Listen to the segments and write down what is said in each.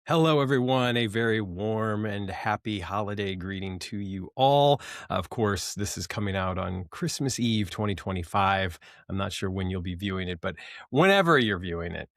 Hello, everyone. A very warm and happy holiday greeting to you all. Of course, this is coming out on Christmas Eve 2025. I'm not sure when you'll be viewing it, but whenever you're viewing it,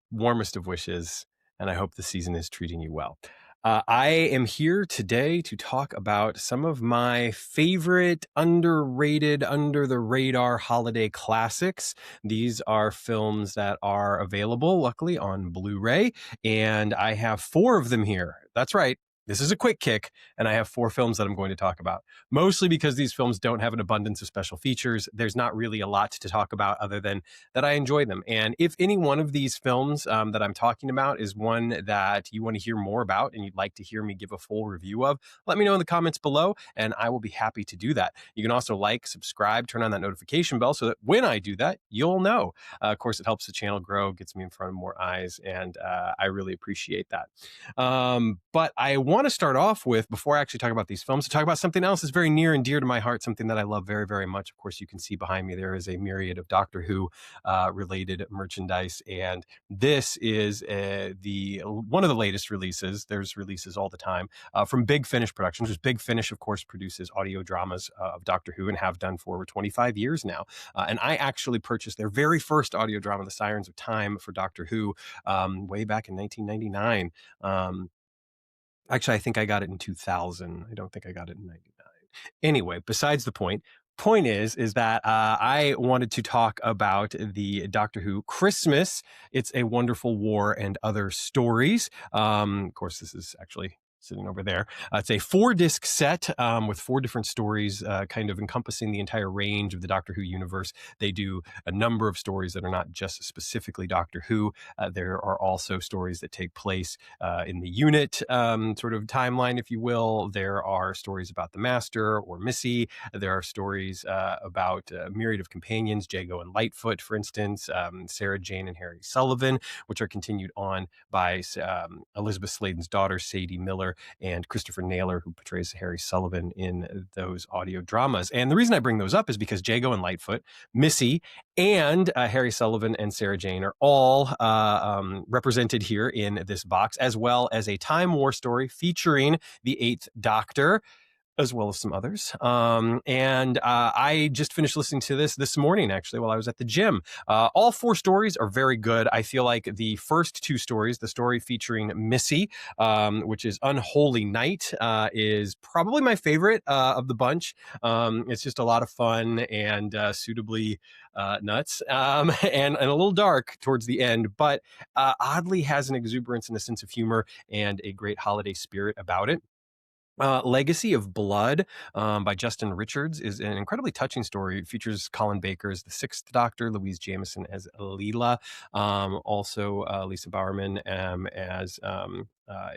warmest of wishes, and I hope the season is treating you well. I am here today to talk about some of my favorite underrated, under the radar holiday classics. These are films that are available, luckily, on Blu-ray, and I have four of them here. That's right. This is a quick kick, and I have four films that I'm going to talk about. Mostly because these films don't have an abundance of special features. There's not really a lot to talk about other than that I enjoy them. And if any one of these films that I'm talking about is one that you want to hear more about and you'd like to hear me give a full review of, let me know in the comments below, and I will be happy to do that. You can also like, subscribe, turn on that notification bell so that when I do that, you'll know. Of course, it helps the channel grow, gets me in front of more eyes, and I really appreciate that. But I want to start off with, before I actually talk about these films, to talk about something else that's very near and dear to my heart, something that I love very, very much. Of course, you can see behind me there is a myriad of Doctor Who related merchandise, and this is the one of the latest releases. There's releases all the time from Big Finish Productions. Big Finish, of course, produces audio dramas of Doctor Who and have done for over 25 years now. And I actually purchased their very first audio drama, The Sirens of Time, for Doctor Who way back in 1999. Actually, I think I got it in 2000. I don't think I got it in 99. Anyway, besides the point. Point is that I wanted to talk about the Doctor Who Christmas. It's a Wonderful War and Other Stories. Of course, this is actually sitting over there. It's a 4-disc set with 4 different stories, kind of encompassing the entire range of the Doctor Who universe. They do a number of stories that are not just specifically Doctor Who. There are also stories that take place in the unit sort of timeline, if you will. There are stories about the Master or Missy. There are stories about a myriad of companions, Jago and Lightfoot, for instance, Sarah Jane and Harry Sullivan, which are continued on by Elizabeth Sladen's daughter, Sadie Miller, and Christopher Naylor, who portrays Harry Sullivan in those audio dramas. And the reason I bring those up is because Jago and Lightfoot, Missy, and Harry Sullivan and Sarah Jane are all represented here in this box, as well as a Time War story featuring the Eighth Doctor, as well as some others. And I just finished listening to this morning, actually, while I was at the gym. All 4 stories are very good. I feel like the first 2 stories, the story featuring Missy, which is Unholy Night, is probably my favorite of the bunch. It's just a lot of fun and suitably nuts and a little dark towards the end, but oddly has an exuberance and a sense of humor and a great holiday spirit about it. Legacy of Blood by Justin Richards is an incredibly touching story. It features Colin Baker as the Sixth Doctor, Louise Jameson as Leela, also Lisa Bowerman as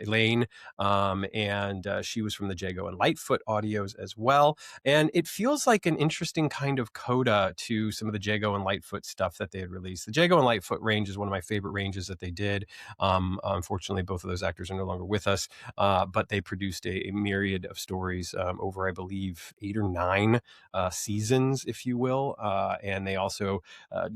Elaine, and she was from the Jago and Lightfoot audios as well. And it feels like an interesting kind of coda to some of the Jago and Lightfoot stuff that they had released. The Jago and Lightfoot range is one of my favorite ranges that they did. Unfortunately, both of those actors are no longer with us, but they produced a myriad of stories over, I believe, 8 or 9 seasons, if you will. And they also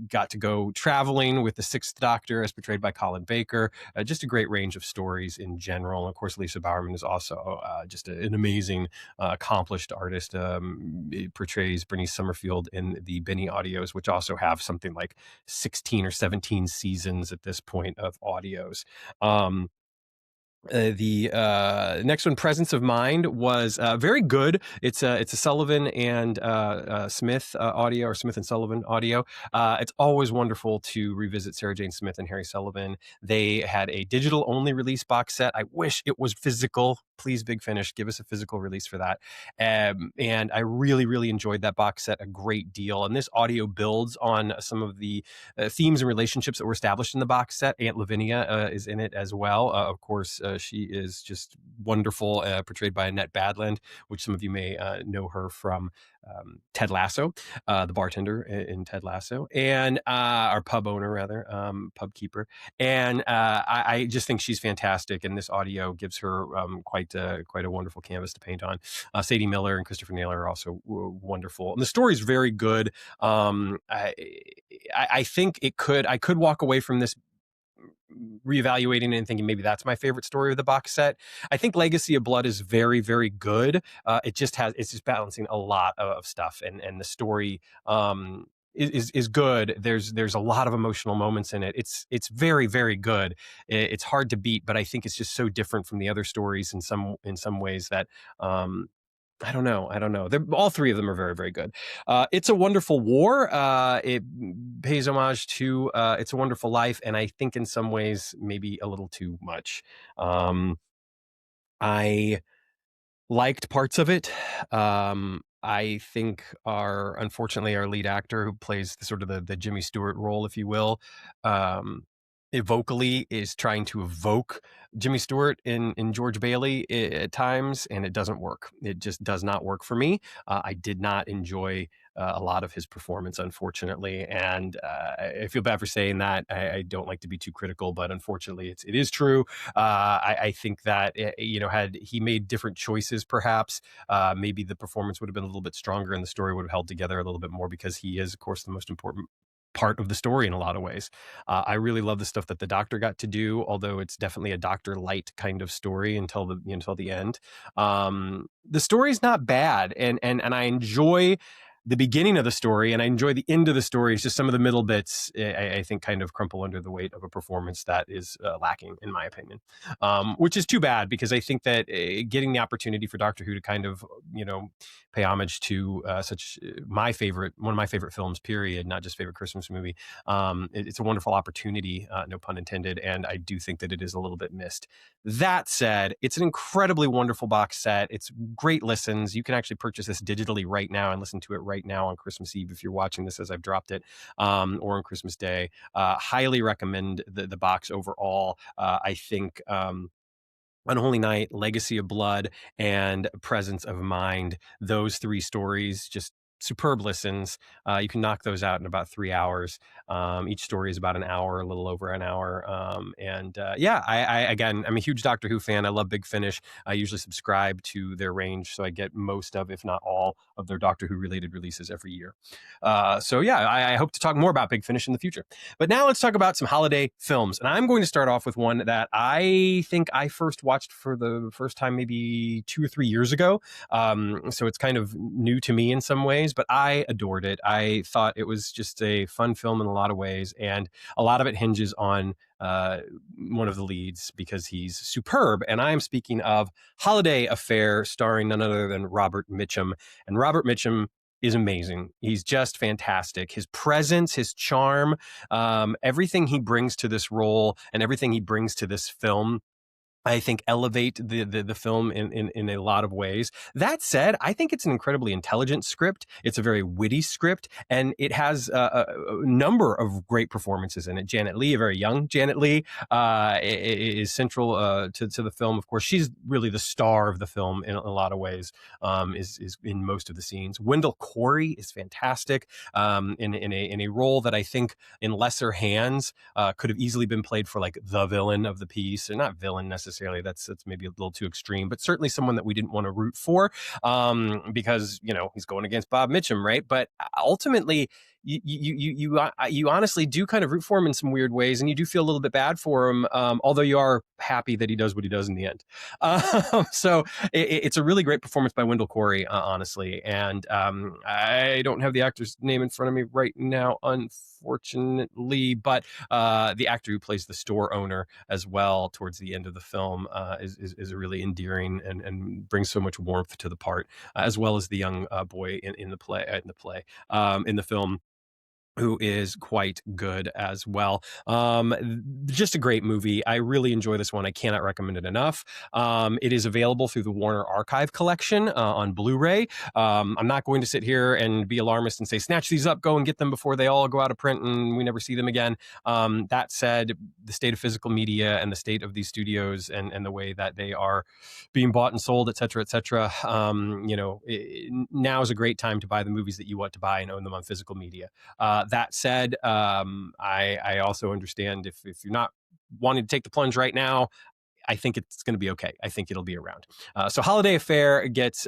got to go traveling with the Sixth Doctor, as portrayed by Colin Baker. Just a great range of stories in general. And of course, Lisa Bowerman is also just an amazing, accomplished artist. It portrays Bernice Summerfield in the Benny audios, which also have something like 16 or 17 seasons at this point of audios. The next one, Presence of Mind, was very good. It's a Sullivan and Smith audio, or Smith and Sullivan audio. It's always wonderful to revisit Sarah Jane Smith and Harry Sullivan. They had a digital only release box set. I wish it was physical. Please, Big Finish, give us a physical release for that. And I really, really enjoyed that box set a great deal. And this audio builds on some of the themes and relationships that were established in the box set. Aunt Lavinia is in it as well. Of course, she is just wonderful, portrayed by Annette Badland, which some of you may know her from Ted Lasso, the bartender in Ted Lasso, and our pub owner, rather, pub keeper. And I just think she's fantastic, and this audio gives her quite a wonderful canvas to paint on. Sadie Miller and Christopher Naylor are also wonderful, and the story is very good. I think I could walk away from this reevaluating it and thinking maybe that's my favorite story of the box set. I think Legacy of Blood is very, very good. It's just balancing a lot of stuff, and the story is good. There's a lot of emotional moments in it. It's very, very good. It's hard to beat, but I think it's just so different from the other stories in some ways that I don't know. I don't know. All three of them are very, very good. It's a Wonderful War. It pays homage to It's a Wonderful Life, and I think in some ways maybe a little too much. I liked parts of it. I think unfortunately our lead actor who plays the Jimmy Stewart role, if you will, um, vocally is trying to evoke Jimmy Stewart in George Bailey at times, and it doesn't work. It just does not work for me. I did not enjoy a lot of his performance, unfortunately, and I feel bad for saying that. I don't like to be too critical, but unfortunately, it is true. I think that had he made different choices, perhaps maybe the performance would have been a little bit stronger, and the story would have held together a little bit more because he is, of course, the most important part of the story in a lot of ways. I really love the stuff that the Doctor got to do, although it's definitely a Doctor light kind of story until the end. The story's not bad, and I enjoy the beginning of the story, and I enjoy the end of the story. It's just some of the middle bits, I think, kind of crumple under the weight of a performance that is lacking, in my opinion, which is too bad because I think that getting the opportunity for Doctor Who to kind of, pay homage to one of my favorite films, period, not just favorite Christmas movie. It's a wonderful opportunity, no pun intended, and I do think that it is a little bit missed. That said, it's an incredibly wonderful box set. It's great listens. You can actually purchase this digitally right now and listen to it right now on Christmas Eve if you're watching this as I've dropped it, or on Christmas Day. Highly recommend the box overall. I think Unholy Night, Legacy of Blood, and Presence of Mind. Those three stories, just superb listens. You can knock those out in about 3 hours. Each story is about an hour, a little over an hour. Again, I'm a huge Doctor Who fan. I love Big Finish. I usually subscribe to their range, so I get most of, if not all, of their Doctor Who related releases every year. I hope to talk more about Big Finish in the future. But now let's talk about some holiday films. And I'm going to start off with one that I think I first watched for the first time maybe 2 or 3 years ago. So it's kind of new to me in some ways, but I adored it. I thought it was just a fun film in a lot of ways, and a lot of it hinges on one of the leads because he's superb. And I am speaking of Holiday Affair, starring none other than Robert Mitchum. And Robert Mitchum is amazing. He's just fantastic. His presence, his charm, everything he brings to this role and everything he brings to this film, I think, elevate the film in a lot of ways. That said, I think it's an incredibly intelligent script. It's a very witty script, and it has a number of great performances in it. Janet Leigh, a very young Janet Leigh, is central to the film. Of course, she's really the star of the film in a lot of ways. Is in most of the scenes. Wendell Corey is fantastic in a role that I think in lesser hands could have easily been played for like the villain of the piece, or not villain necessarily. That's maybe a little too extreme, but certainly someone that we didn't want to root for because he's going against Bob Mitchum, right? But ultimately, you honestly do kind of root for him in some weird ways, and you do feel a little bit bad for him, although you are happy that he does what he does in the end. So it's a really great performance by Wendell Corey, honestly, and I don't have the actor's name in front of me right now, unfortunately, but the actor who plays the store owner as well towards the end of the film is a really endearing and brings so much warmth to the part, as well as the young boy in the film, who is quite good as well. Just a great movie. I really enjoy this one. I cannot recommend it enough. It is available through the Warner Archive Collection on Blu-ray. I'm not going to sit here and be alarmist and say, snatch these up, go and get them before they all go out of print and we never see them again. That said, the state of physical media and the state of these studios and the way that they are being bought and sold, et cetera, now is a great time to buy the movies that you want to buy and own them on physical media. That said, I also understand if you're not wanting to take the plunge right now, I think it's going to be okay. I think it'll be around. So Holiday Affair gets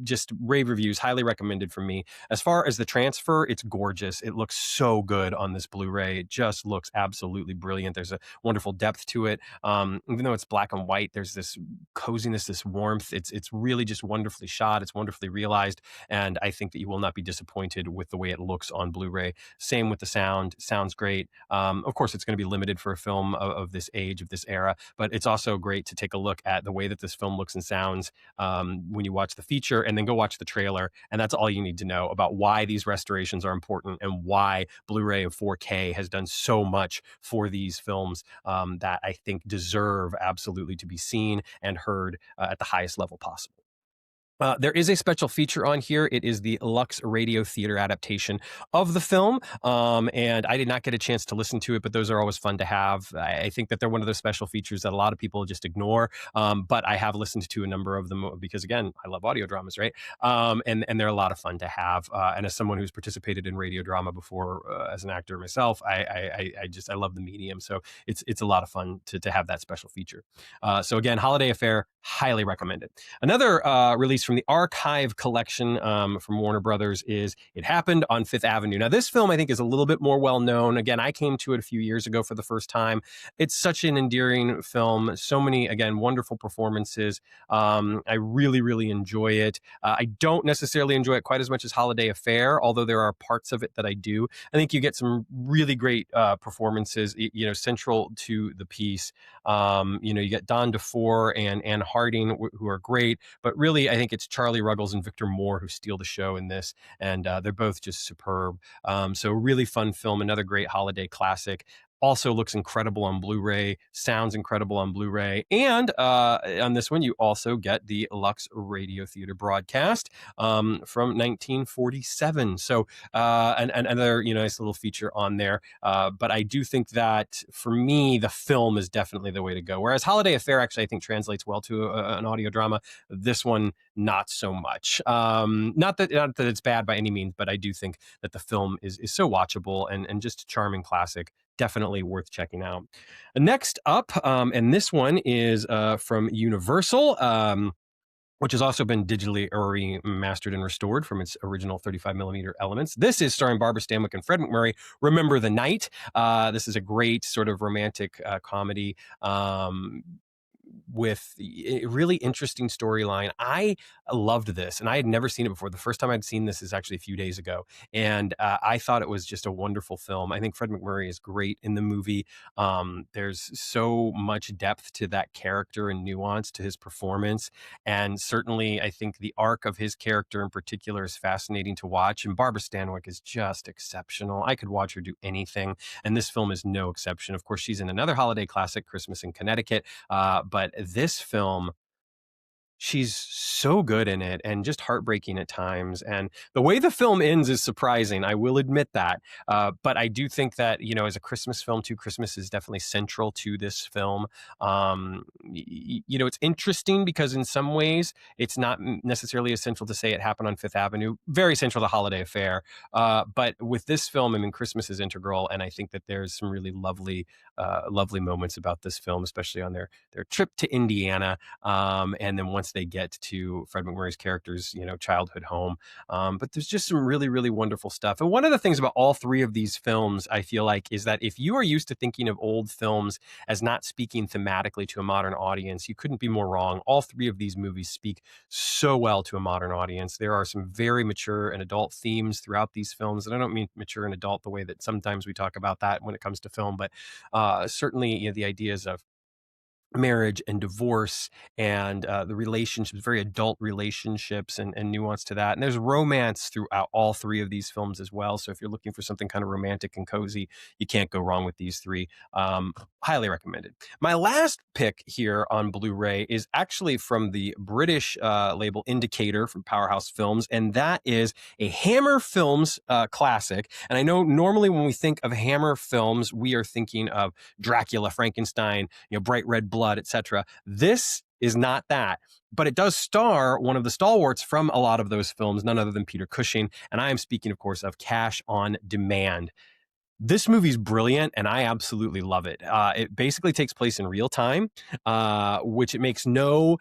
just rave reviews, highly recommended from me. As far as the transfer, it's gorgeous. It looks so good on this Blu-ray. It just looks absolutely brilliant. There's a wonderful depth to it. Even though it's black and white, there's this coziness, this warmth. It's really just wonderfully shot. It's wonderfully realized, and I think that you will not be disappointed with the way it looks on Blu-ray. Same with the sound. Sounds great. Of course, it's going to be limited for a film of this age, of this era, but it's also great to take a look at the way that this film looks and sounds when you watch the feature, and then go watch the trailer. And that's all you need to know about why these restorations are important and why Blu-ray and 4K has done so much for these films that I think deserve absolutely to be seen and heard at the highest level possible. There is a special feature on here. It is the Lux Radio Theater adaptation of the film. And I did not get a chance to listen to it, but those are always fun to have. I think that they're one of those special features that a lot of people just ignore. But I have listened to a number of them because, again, I love audio dramas, right? And they're a lot of fun to have. And as someone who's participated in radio drama before as an actor myself, I love the medium. So it's a lot of fun to have that special feature. So again, Holiday Affair, highly recommended. Another release from the Archive collection from Warner Brothers is It Happened on Fifth Avenue. Now, this film, I think, is a little bit more well-known. Again, I came to it a few years ago for the first time. It's such an endearing film. So many, again, wonderful performances. I really, really enjoy it. I don't necessarily enjoy it quite as much as Holiday Affair, although there are parts of it that I do. I think you get some really great performances, central to the piece. You get Don DeFore and Anne Harding, who are great, but really, I think it's Charlie Ruggles and Victor Moore who steal the show in this, and they're both just superb. So really fun film, another great holiday classic. Also looks incredible on Blu-ray, sounds incredible on Blu-ray, and on this one you also get the Lux Radio Theater broadcast from 1947. So another nice little feature on there. But I do think that for me the film is definitely the way to go. Whereas Holiday Affair actually I think translates well to an audio drama. This one not so much. Not that it's bad by any means, but I do think that the film is so watchable and just a charming classic. Definitely worth checking out. Next up, and this one is from Universal, which has also been digitally remastered and restored from its original 35mm elements. This is starring Barbara Stanwyck and Fred MacMurray. Remember the Night. This is a great sort of romantic comedy with a really interesting storyline. I loved this, and I had never seen it before. The first time I'd seen this is actually a few days ago, and I thought it was just a wonderful film. I think Fred MacMurray is great in the movie. There's so much depth to that character and nuance to his performance, and certainly I think the arc of his character in particular is fascinating to watch, and Barbara Stanwyck is just exceptional. I could watch her do anything, and this film is no exception. Of course, she's in another holiday classic, Christmas in Connecticut, but this film, she's so good in it and just heartbreaking at times. And the way the film ends is surprising. I will admit that. But I do think that, as a Christmas film too, Christmas is definitely central to this film. It's interesting because in some ways it's not necessarily essential to say it happened on Fifth Avenue. Very central to Holiday Affair. But with this film, Christmas is integral. And I think that there's some really lovely moments about this film, especially on their trip to Indiana. And then once they get to Fred MacMurray's character's, childhood home. But there's just some really, really wonderful stuff. And one of the things about all three of these films, I feel like, is that if you are used to thinking of old films as not speaking thematically to a modern audience, you couldn't be more wrong. All three of these movies speak so well to a modern audience. There are some very mature and adult themes throughout these films. And I don't mean mature and adult the way that sometimes we talk about that when it comes to film, but certainly, the ideas of marriage and divorce and the relationships, very adult relationships and nuance to that. And there's romance throughout all three of these films as well. So if you're looking for something kind of romantic and cozy, you can't go wrong with these three. Highly recommended. My last pick here on Blu-ray is actually from the British label Indicator from Powerhouse Films, and that is a Hammer Films classic. And I know normally when we think of Hammer Films, we are thinking of Dracula, Frankenstein, bright red blood, etc. This is not that, but it does star one of the stalwarts from a lot of those films, none other than Peter Cushing. And I am speaking, of course, of Cash on Demand. This movie's brilliant, and I absolutely love it. It basically takes place in real time, which it makes no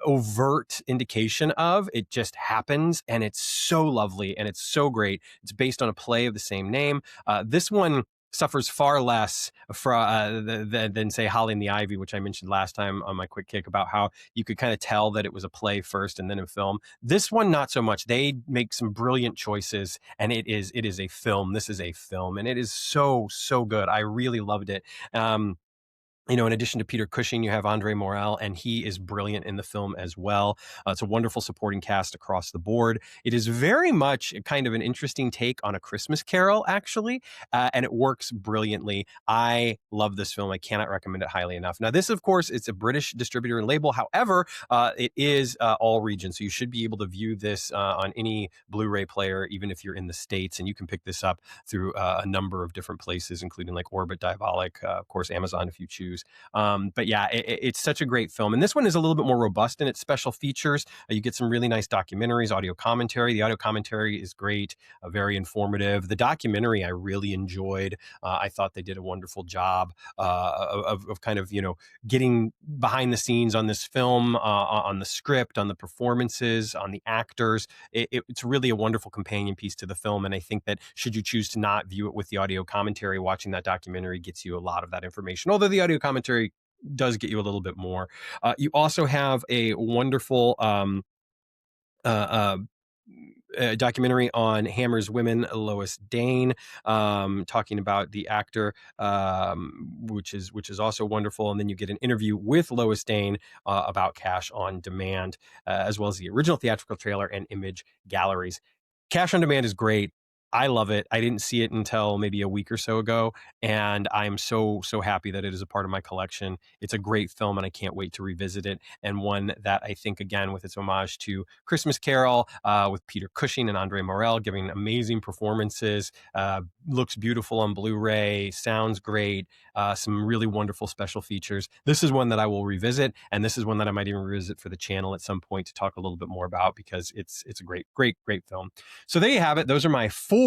overt indication of. It just happens, and it's so lovely and it's so great. It's based on a play of the same name. This one suffers far less than say Holly and the Ivy, which I mentioned last time on my quick kick about how you could kind of tell that it was a play first and then a film. This one, not so much. They make some brilliant choices, and it is a film. This is a film, and it is so good. I really loved it. In addition to Peter Cushing, you have Andre Morel, and he is brilliant in the film as well. It's a wonderful supporting cast across the board. It is very much kind of an interesting take on A Christmas Carol, actually, and it works brilliantly. I love this film. I cannot recommend it highly enough. Now, this, of course, it's a British distributor and label. However, it is all regions, so you should be able to view this on any Blu-ray player, even if you're in the States, and you can pick this up through a number of different places, including like Orbit, Diabolic, of course, Amazon if you choose. But yeah, it's such a great film. And this one is a little bit more robust in its special features. You get some really nice documentaries, audio commentary. The audio commentary is great, very informative. The documentary I really enjoyed. I thought they did a wonderful job of kind of, getting behind the scenes on this film, on the script, on the performances, on the actors. It's really a wonderful companion piece to the film. And I think that should you choose to not view it with the audio commentary, watching that documentary gets you a lot of that information. Although the audio commentary does get you a little bit more. You also have a wonderful uh, uh, documentary on Hammer's women, Lois Dane, talking about the actor, which is also wonderful. And then you get an interview with Lois Dane about Cash on Demand, as well as the original theatrical trailer and image galleries. Cash on Demand is great. I love it. I didn't see it until maybe a week or so ago, and I'm so happy that it is a part of my collection. It's a great film, and I can't wait to revisit it. And one that I think, again, with its homage to Christmas Carol, with Peter Cushing and Andre Morel giving amazing performances, looks beautiful on Blu-ray, sounds great, some really wonderful special features. This is one that I will revisit, and this is one that I might even revisit for the channel at some point to talk a little bit more about, because it's a great film. So there you have it. Those are my four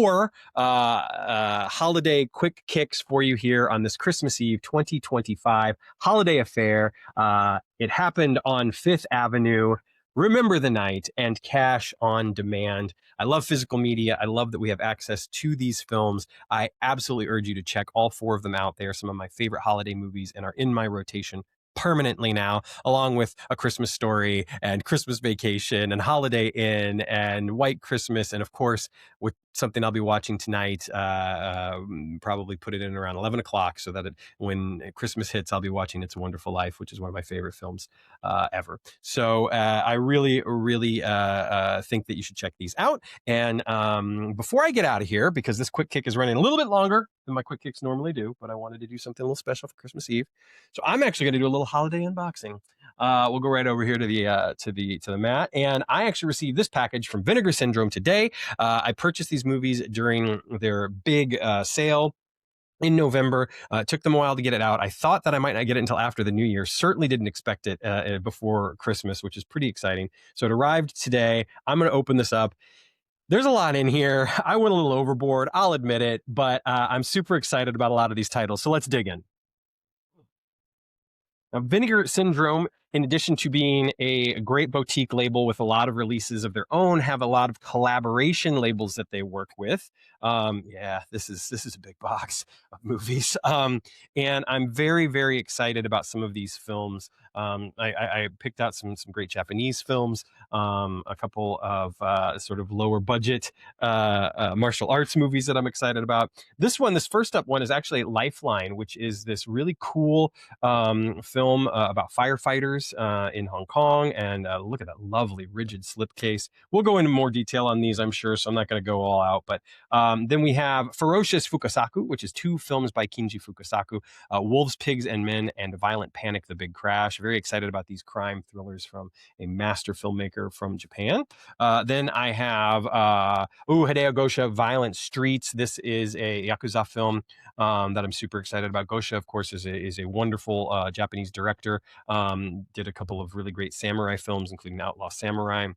holiday quick kicks for you here on this Christmas Eve 2025 holiday affair. It happened on Fifth Avenue. Remember the Night and Cash on Demand. I love physical media. I love that we have access to these films. I absolutely urge you to check all four of them out. They are some of my favorite holiday movies and are in my rotation permanently now, along with A Christmas Story and Christmas Vacation and Holiday Inn and White Christmas, and of course with something I'll be watching tonight, probably put it in around 11 o'clock so that when Christmas hits, I'll be watching It's a Wonderful Life, which is one of my favorite films ever. So I really think that you should check these out. And before I get out of here, because this quick kick is running a little bit longer than my quick kicks normally do, but I wanted to do something a little special for Christmas Eve, so I'm actually going to do a little holiday unboxing. We'll go right over here to the mat, and I actually received this package from Vinegar Syndrome today. I purchased these movies during their big sale in November. It took them a while to get it out. I thought that I might not get it until after the new year. Certainly didn't expect it before Christmas, which is pretty exciting. So it arrived today. I'm going to open this up. There's a lot in here. I went a little overboard, I'll admit it, but I'm super excited about a lot of these titles. So let's dig in. Now, Vinegar Syndrome, in addition to being a great boutique label with a lot of releases of their own, have a lot of collaboration labels that they work with. Yeah, this is a big box of movies, and I'm very excited about some of these films. I picked out some great Japanese films, a couple of sort of lower budget martial arts movies that I'm excited about. This first up one is actually Lifeline, which is this really cool film about firefighters in Hong Kong. And look at that lovely rigid slipcase. We'll go into more detail on these, I'm sure, so I'm not going to go all out. But then we have Ferocious Fukasaku, which is two films by Kinji Fukasaku, Wolves, Pigs, and Men, and Violent Panic, The Big Crash. Very excited about these crime thrillers from a master filmmaker from Japan. Then I have Hideo Gosha, Violent Streets. This is a Yakuza film that I'm super excited about. Gosha, of course, is a wonderful Japanese director. Did a couple of really great samurai films, including Outlaw Samurai.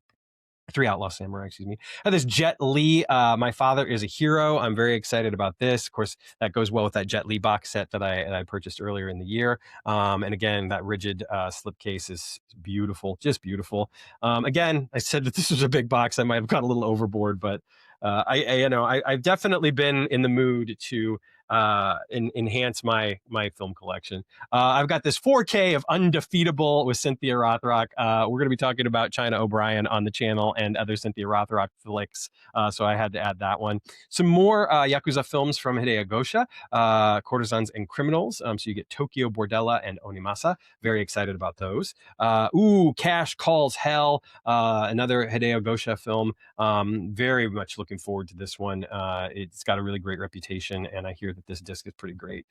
Three Outlaw Samurai, excuse me. This Jet Li, My Father is a Hero. I'm very excited about this. Of course, that goes well with that Jet Li box set that I purchased earlier in the year. And again, that rigid slipcase is beautiful, just beautiful. Again, I said that this was a big box. I might have gone a little overboard, but I've definitely been in the mood to enhance my film collection. I've got this 4K of Undefeatable with Cynthia Rothrock. We're going to be talking about China O'Brien on the channel and other Cynthia Rothrock flicks, so I had to add that one. Some more Yakuza films from Hideo Gosha, Courtesans and Criminals. So you get Tokyo Bordella and Onimasa. Very excited about those. Cash Calls Hell, another Hideo Gosha film. Very much looking forward to this one. It's got a really great reputation, and I hear that this disc is pretty great.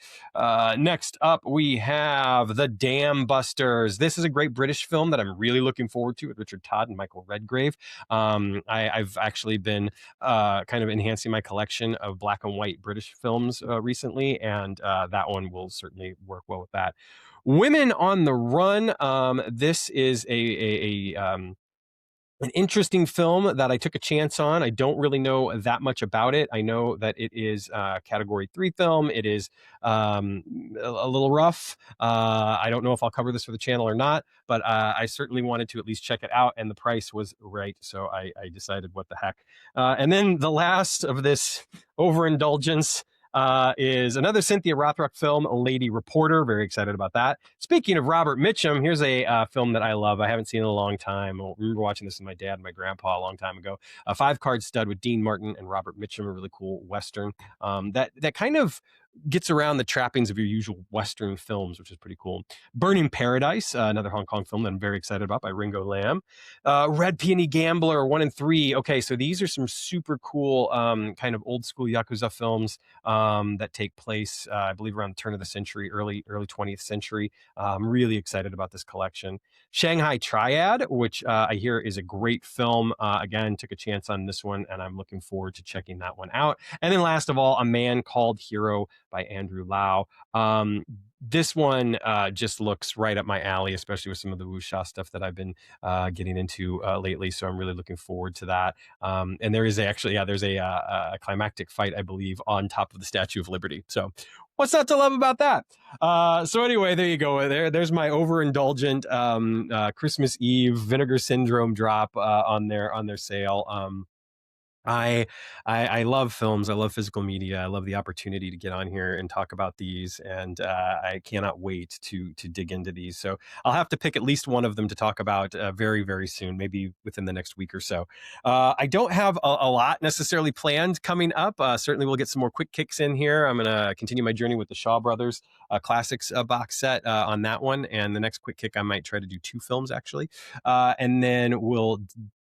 Next up, we have The Dam Busters. This is a great British film that I'm really looking forward to with Richard Todd and Michael Redgrave. I've actually been kind of enhancing my collection of black and white British films recently, and that one will certainly work well with that. Women on the Run. This is an interesting film that I took a chance on. I don't really know that much about it. I know that it is a Category 3 film. It is a little rough. I don't know if I'll cover this for the channel or not, but I certainly wanted to at least check it out, and the price was right, so I decided what the heck. And then the last of this overindulgence is another Cynthia Rothrock film, Lady Reporter. Very excited about that. Speaking of Robert Mitchum, here's a film that I love. I haven't seen in a long time. I remember watching this with my dad and my grandpa a long time ago. A 5-card stud with Dean Martin and Robert Mitchum, a really cool Western. That kind of gets around the trappings of your usual Western films, which is pretty cool. Burning Paradise, another Hong Kong film that I'm very excited about by Ringo Lam. Red Peony Gambler, 1 and 3. Okay, so these are some super cool kind of old school Yakuza films that take place, I believe, around the turn of the century, early 20th century. I'm really excited about this collection. Shanghai Triad, which I hear is a great film. Again, took a chance on this one, and I'm looking forward to checking that one out. And then last of all, A Man Called Hero by Andrew Lau. This one just looks right up my alley, especially with some of the wuxia stuff that I've been getting into lately. So I'm really looking forward to that. And there is there's a climactic fight, I believe, on top of the Statue of Liberty. So what's not to love about that? So anyway, there you go. There's my overindulgent Christmas Eve Vinegar Syndrome drop on their sale. I love films. I love physical media. I love the opportunity to get on here and talk about these, and I cannot wait to dig into these. So I'll have to pick at least one of them to talk about very, very soon, maybe within the next week or so. I don't have a lot necessarily planned coming up. Certainly we'll get some more quick kicks in here. I'm going to continue my journey with the Shaw Brothers Classics box set on that one, and the next quick kick I might try to do 2 films actually, and then we'll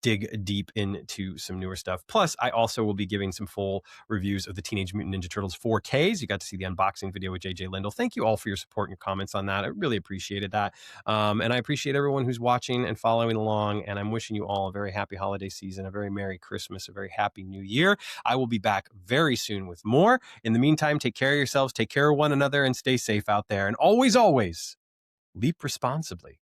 dig deep into some newer stuff. Plus, I also will be giving some full reviews of the Teenage Mutant Ninja Turtles 4Ks. You got to see the unboxing video with JJ Lindell. Thank you all for your support and comments on that. I really appreciated that. And I appreciate everyone who's watching and following along. And I'm wishing you all a very happy holiday season, a very Merry Christmas, a very Happy New Year. I will be back very soon with more. In the meantime, take care of yourselves, take care of one another, and stay safe out there. And always, always leap responsibly.